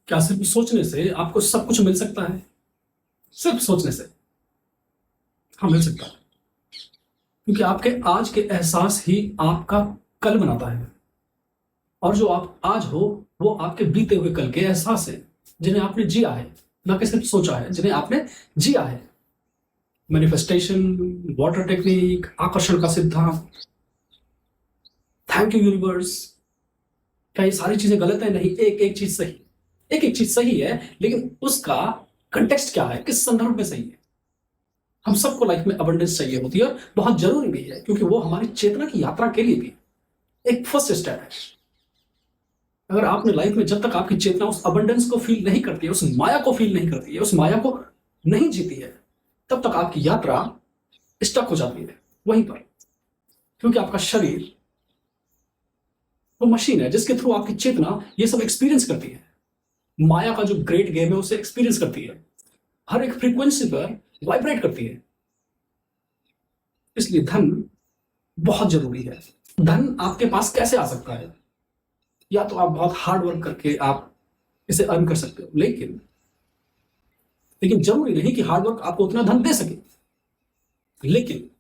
क्या सिर्फ सोचने से आपको सब कुछ मिल सकता है? सिर्फ सोचने से? हाँ, मिल सकता है। क्योंकि आपके आज के एहसास ही आपका कल बनाता है, और जो आप आज हो वो आपके बीते हुए कल के एहसास हैं, जिन्हें आपने जिया है, ना कि सिर्फ सोचा है, जिन्हें आपने जिया है। मैनिफेस्टेशन, वाटर टेक्निक, आकर्षण का सिद्धांत, थैंक यू यूनिवर्स। क्या ये सारी चीजें गलत है? नहीं, एक एक चीज सही। एक एक चीज सही है, लेकिन उसका कंटेक्स्ट क्या है, किस संदर्भ में सही है। हम सबको लाइफ में अबंडेंस चाहिए होती है, और बहुत जरूरी भी है, क्योंकि वो हमारी चेतना की यात्रा के लिए भी एक फर्स्ट स्टेप है। अगर आपने लाइफ में, जब तक आपकी चेतना उस अबंडेंस को फील नहीं करती है, उस माया को फील नहीं करती है, उस माया को नहीं जीती है, तब तक आपकी यात्रा स्टक हो जाती है वहीं पर। क्योंकि आपका शरीर वो मशीन है जिसके थ्रू आपकी चेतना ये सब एक्सपीरियंस करती है। माया का जो ग्रेट गेम है उसे एक्सपीरियंस करती है, हर एक फ्रीक्वेंसी पर वाइब्रेट करती है। इसलिए धन बहुत जरूरी है। धन आपके पास कैसे आ सकता है? या तो आप बहुत हार्ड वर्क करके आप इसे अर्न कर सकते हो, लेकिन जरूरी नहीं कि हार्ड वर्क आपको उतना धन दे सके। लेकिन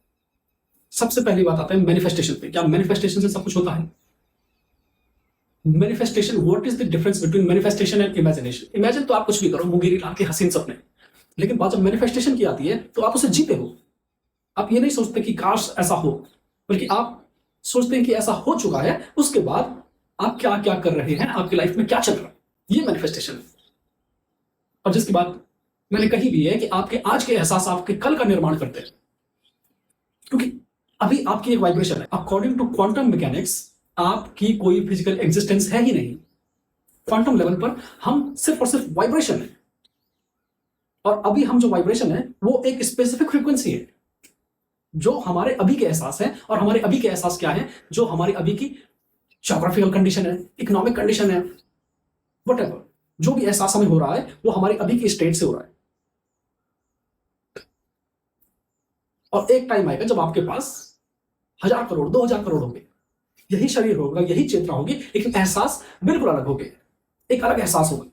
सबसे पहली बात आता है मैनिफेस्टेशन पे। क्या मैनिफेस्टेशन से सब कुछ होता है? Manifestation, what is the difference between manifestation and imagination? Imagine तो आप कुछ भी करो, मुंगेरी लाल के हसीन सपने, लेकिन बात जब मैनिफेस्टेशन की आती है तो आप उसे जीते हो। आप ये नहीं सोचते कि काश ऐसा हो, बल्कि आप सोचते हैं कि ऐसा हो चुका है, उसके बाद आप क्या क्या कर रहे हैं, आपकी लाइफ में क्या चल रहा है, ये मैनिफेस्टेशन है। और जिसकी बात मैंने कही भी है कि आपके आज के एहसास आपके कल का निर्माण करते हैं। क्योंकि अभी आपकी एक वाइब्रेशन है। अकॉर्डिंग टू क्वांटम मैकेनिक्स आपकी कोई फिजिकल एग्जिस्टेंस है ही नहीं। क्वांटम लेवल पर हम सिर्फ और सिर्फ वाइब्रेशन है, और अभी हम जो वाइब्रेशन है वो एक स्पेसिफिक फ्रीक्वेंसी है, जो हमारे अभी के एहसास है। और हमारे अभी के एहसास क्या है? जो हमारी अभी की ज्योग्राफिकल कंडीशन है, इकोनॉमिक कंडीशन है, वट जो भी एहसास हमें हो रहा है वो हमारे अभी की स्टेट से हो रहा है। और एक टाइम आएगा जब आपके पास 1000 करोड़ 2000 करोड़ होंगे, यही शरीर होगा, यही चेतना होगी, लेकिन एहसास बिल्कुल अलग होंगे। एक अलग एहसास होगा,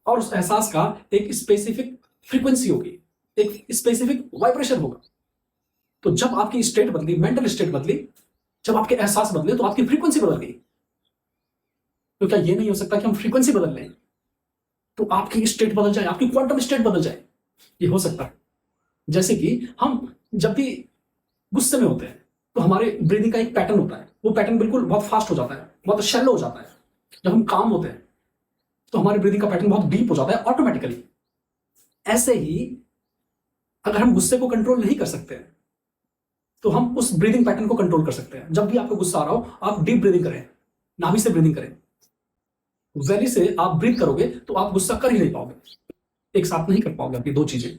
और उस एहसास का एक स्पेसिफिक फ्रीक्वेंसी होगी, एक स्पेसिफिक वाइब्रेशन होगा। तो जब आपकी स्टेट बदली, मेंटल स्टेट बदली, जब आपके एहसास बदले, तो आपकी फ्रीक्वेंसी बदल गई। तो क्या ये नहीं हो सकता कि हम फ्रीक्वेंसी बदल लें तो आपकी स्टेट बदल जाए, आपकी क्वांटम स्टेट बदल जाए? ये हो सकता है। जैसे कि हम जब भी गुस्से में होते हैं तो हमारे ब्रीदिंग का एक पैटर्न होता है, वो पैटर्न बिल्कुल बहुत फास्ट हो जाता है, बहुत शैलो हो जाता है। जब हम काम होते हैं तो हमारे ब्रीदिंग का पैटर्न बहुत डीप हो जाता है ऑटोमेटिकली। ऐसे ही अगर हम गुस्से को कंट्रोल नहीं कर सकते हैं तो हम उस ब्रीदिंग पैटर्न को कंट्रोल कर सकते हैं। जब भी आपको गुस्सा आ रहा हो, आप डीप ब्रीदिंग करें, नाभि से ब्रीदिंग करें। वैली से आप ब्रीथ करोगे तो आप गुस्सा कर ही नहीं पाओगे, एक साथ नहीं कर पाओगे अपनी दो चीजें।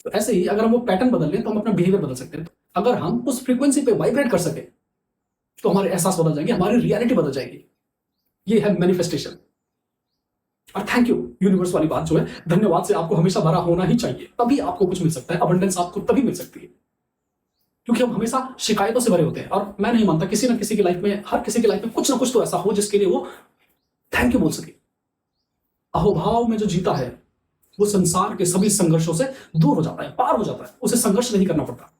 तो ऐसे ही अगर हम वो पैटर्न बदल लें तो हम अपना बिहेवियर बदल सकते हैं। अगर हम उस फ्रीक्वेंसी पे वाइब्रेट कर सके तो हमारे एहसास बदल जाएंगे, हमारी रियलिटी बदल जाएगी। ये है मैनिफेस्टेशन। और थैंक यू यूनिवर्स वाली बात जो है, धन्यवाद से आपको हमेशा भरा होना ही चाहिए, तभी आपको कुछ मिल सकता है। अबंडेंस आपको तभी मिल सकती है, क्योंकि हम हमेशा शिकायतों से भरे होते हैं। और मैं नहीं मानता किसी ना किसी की लाइफ में, हर किसी की लाइफ में कुछ ना कुछ तो ऐसा हो जिसके लिए वो थैंक यू बोल सके। अहोभाव में जो जीता है वो संसार के सभी संघर्षों से दूर हो जाता है, पार हो जाता है, उसे संघर्ष नहीं करना पड़ता।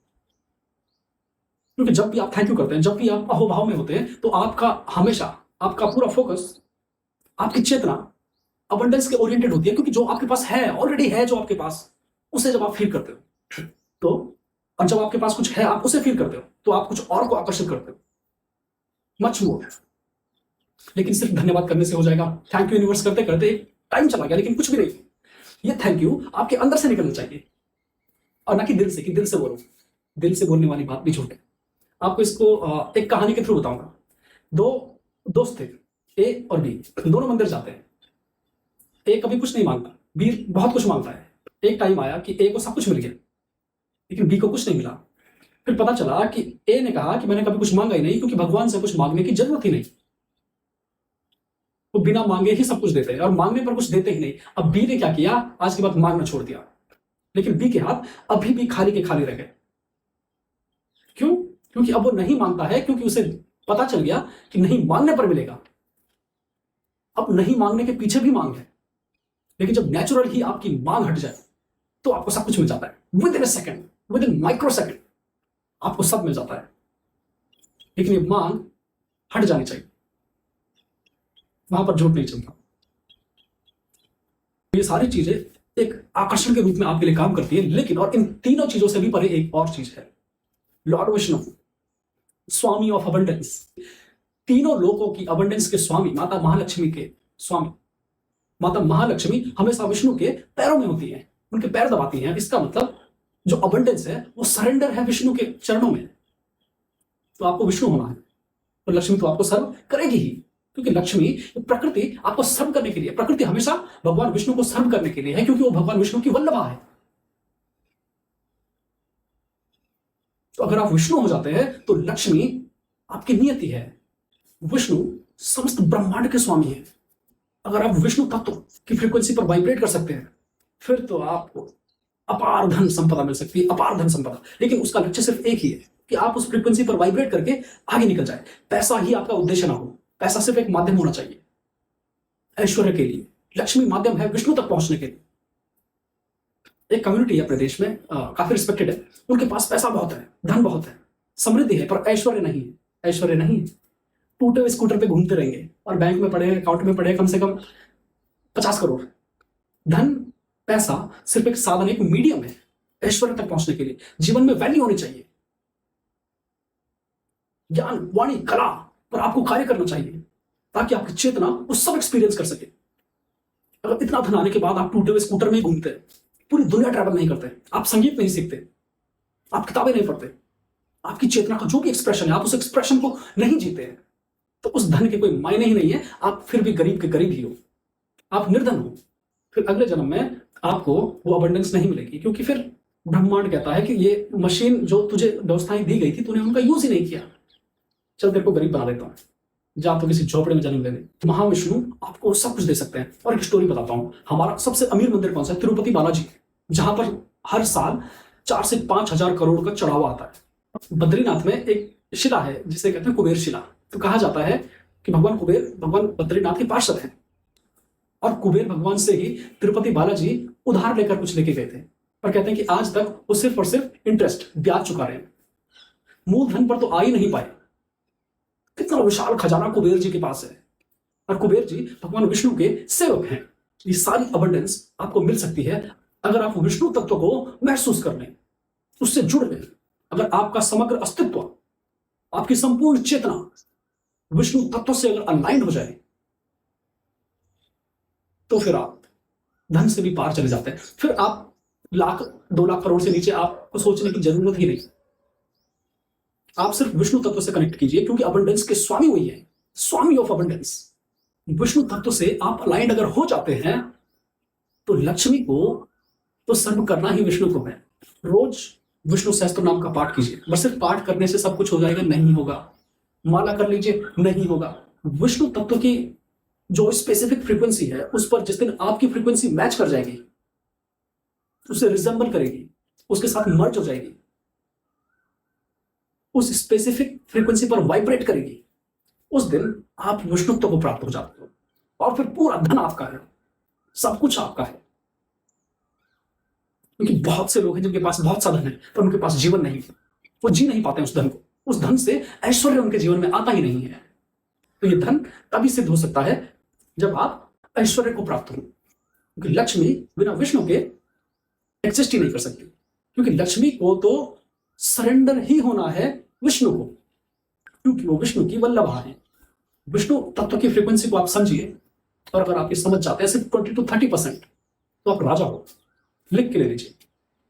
क्योंकि जब भी आप थैंक यू करते हैं, जब भी आप अहोभाव में होते हैं, तो आपका हमेशा, आपका पूरा फोकस, आपकी चेतना अबंडेंस के ओरिएंटेड होती है। क्योंकि जो आपके पास है, ऑलरेडी है जो आपके पास, उसे जब आप फील करते हो तो, और जब आपके पास कुछ है आप उसे फील करते हो, तो आप कुछ और को आकर्षित करते हो, मच मोर। लेकिन सिर्फ धन्यवाद करने से हो जाएगा? थैंक यू यूनिवर्स करते करते एक टाइम चला गया, लेकिन कुछ भी नहीं। ये थैंक यू आपके अंदर से निकलना चाहिए, और ना कि दिल से, कि दिल से बोलो। दिल से बोलने वाली बात भी झूठ है। आपको इसको एक कहानी के थ्रू बताऊंगा। दो दोस्त थे, ए और बी, दोनों मंदिर जाते हैं। ए कभी कुछ नहीं मांगता, बी बहुत कुछ मांगता है। एक टाइम आया कि ए को सब कुछ मिल गया, लेकिन बी को कुछ नहीं मिला। फिर पता चला कि ए ने कहा कि मैंने कभी कुछ मांगा ही नहीं, क्योंकि भगवान से कुछ मांगने की जरूरत ही नहीं, वो बिना मांगे ही सब कुछ देते हैं, और मांगने पर कुछ देते ही नहीं। अब बी ने क्या किया, आज के बाद मांगना छोड़ दिया, लेकिन बी के हाथ अभी भी खाली के खाली रह गए। क्यों? क्योंकि अब वो नहीं मांगता है, क्योंकि उसे पता चल गया कि नहीं मांगने पर मिलेगा। अब नहीं मांगने के पीछे भी मांग है, लेकिन जब नेचुरल ही आपकी मांग हट जाए तो आपको सब कुछ मिल जाता है। With in A second, with in micro second आपको सब मिल जाता है। लेकिन ये मांग हट जानी चाहिए, वहां पर झूठ नहीं चलता। ये सारी चीजें एक आकर्षण के रूप में आपके लिए काम करती है, लेकिन और इन तीनों चीजों से भी परे एक और चीज है, Lord Vishnu, Swami of abundance. तीनों लोकों की अबंडेंस के स्वामी, माता महालक्ष्मी के स्वामी। माता महालक्ष्मी हमेशा विष्णु के पैरों में होती है, उनके पैर दबाती हैं। इसका मतलब जो अबंडेंस है वो सरेंडर है विष्णु के चरणों में। तो आपको विष्णु होना है तो लक्ष्मी तो आपको सर्व करेगी ही, क्योंकि लक्ष्मी, प्रकृति आपको सर्व करने के लिए, प्रकृति हमेशा भगवान विष्णु को सर्व करने के लिए है, क्योंकि वो भगवान विष्णु की वल्लभा है। तो अगर आप विष्णु हो जाते हैं तो लक्ष्मी आपकी नियति है। विष्णु समस्त ब्रह्मांड के स्वामी है। अगर आप विष्णु तत्व की फ्रीक्वेंसी पर वाइब्रेट कर सकते हैं फिर तो आपको अपार धन संपदा मिल सकती है, अपार धन संपदा। लेकिन उसका लक्ष्य सिर्फ एक ही है कि आप उस फ्रीक्वेंसी पर वाइब्रेट करके आगे निकल जाए। पैसा ही आपका उद्देश्य ना हो, पैसा सिर्फ एक माध्यम होना चाहिए ऐश्वर्य के लिए। लक्ष्मी माध्यम है विष्णु तक पहुंचने के लिए। एक कम्युनिटी है अपने देश में, काफी रिस्पेक्टेड है, उनके पास पैसा बहुत है, धन बहुत है, समृद्धि है, पर ऐश्वर्य नहीं है। ऐश्वर्य नहीं है, टूटे हुए स्कूटर पे घूमते रहेंगे और बैंक में पड़े, अकाउंट में पड़े कम से कम 50 करोड़। धन, पैसा सिर्फ एक साधन, एक मीडियम है ऐश्वर्य तक पहुंचने के लिए। जीवन में वैल्यू होनी चाहिए, ज्ञान, वाणी, कला पर आपको कार्य करना चाहिए ताकि आपकी चेतना वो सब एक्सपीरियंस कर सके। अगर इतना धन आने के बाद आप टूटे हुए स्कूटर में ही घूमते हैं, पूरी दुनिया ट्रैवल नहीं करते, आप संगीत नहीं सीखते, आप किताबें नहीं पढ़ते, आपकी चेतना का जो भी एक्सप्रेशन है आप उस एक्सप्रेशन को नहीं जीते हैं, तो उस धन के कोई मायने ही नहीं है। आप फिर भी गरीब के गरीब ही हो, आप निर्धन हो। फिर अगले जन्म में आपको वो अबंडेंस नहीं मिलेगी, क्योंकि फिर ब्रह्मांड कहता है कि ये मशीन जो तुझे व्यवस्थाएं दी गई थी तूने उनका यूज ही नहीं किया, चल तेरे को गरीब बना देता हूं, जा तो किसी झोपड़े में जन्म ले ले। महाविष्णु आपको सब कुछ दे सकते हैं। और एक स्टोरी बताता हूं, हमारा सबसे अमीर मंदिर कौन सा है? तिरुपति बालाजी, जहां पर हर साल 4 से 5 हजार करोड़ का चढ़ावा आता है। बद्रीनाथ में एक शिला है जिसे कहते हैं कुबेर शिला। तो कहा जाता है कि भगवान कुबेर भगवान बद्रीनाथ के पार्षद हैं, और कुबेर भगवान से ही तिरुपति बालाजी उधार लेकर कुछ लेके गए थे, पर कहते हैं कि आज तक वो सिर्फ और सिर्फ इंटरेस्ट, ब्याज चुका रहे हैं, मूल धन पर तो आ ही नहीं पाए। कितना विशाल खजाना कुबेर जी के पास है, और कुबेर जी भगवान विष्णु के सेवक हैं। ये सारी अबंडेंस आपको मिल सकती है अगर आप विष्णु तत्व को महसूस कर लें, उससे जुड़ लें। अगर आपका समग्र अस्तित्व, आपकी संपूर्ण चेतना विष्णु तत्व से अगर अलाइंड हो जाए तो फिर आप धन से भी पार चले जाते हैं। फिर आप 1,00,000 2,00,000 करोड़ से नीचे आपको सोचने की जरूरत ही नहीं। आप सिर्फ विष्णु तत्व से कनेक्ट कीजिए, क्योंकि अबंडेंस के स्वामी वही है, स्वामी ऑफ अबंडेंस। विष्णु तत्व से आप अलाइंड अगर हो जाते हैं तो लक्ष्मी को तो सर्व करना ही विष्णु को है। रोज विष्णु सहस्त्र नाम का पाठ कीजिए। बस सिर्फ पाठ करने से सब कुछ हो जाएगा? नहीं होगा। माला कर लीजिए? नहीं होगा। विष्णु तत्व की जो स्पेसिफिक फ्रीक्वेंसी है उस पर जिस दिन आपकी फ्रीक्वेंसी मैच कर जाएगी, उसे रिजेंबल करेगी, उसके साथ मर्ज हो जाएगी, उस स्पेसिफिक फ्रीक्वेंसी पर वाइब्रेट करेगी, उस दिन आप विष्णुत्व को प्राप्त हो जाते हो। और फिर पूरा धन आपका है, सब कुछ आपका है। क्योंकि बहुत से लोग हैं जिनके पास बहुत सा धन है पर उनके पास जीवन नहीं है, वो जी नहीं पाते उस धन को, उस धन से ऐश्वर्य उनके जीवन में आता ही नहीं है। तो ये धन तभी सिद्ध हो सकता है जब आप ऐश्वर्य को प्राप्त हो, क्योंकि लक्ष्मी बिना विष्णु के एग्जिस्ट ही नहीं कर सकती। क्योंकि लक्ष्मी को तो सरेंडर ही होना है विष्णु को, क्योंकि वो विष्णु की वल्लभा है। विष्णु तत्व की फ्रीक्वेंसी को आप समझिए, और अगर आप ये समझ जाते हैं सिर्फ 20 to 30% तो आप राजा हो। लिख के ले लीजिए।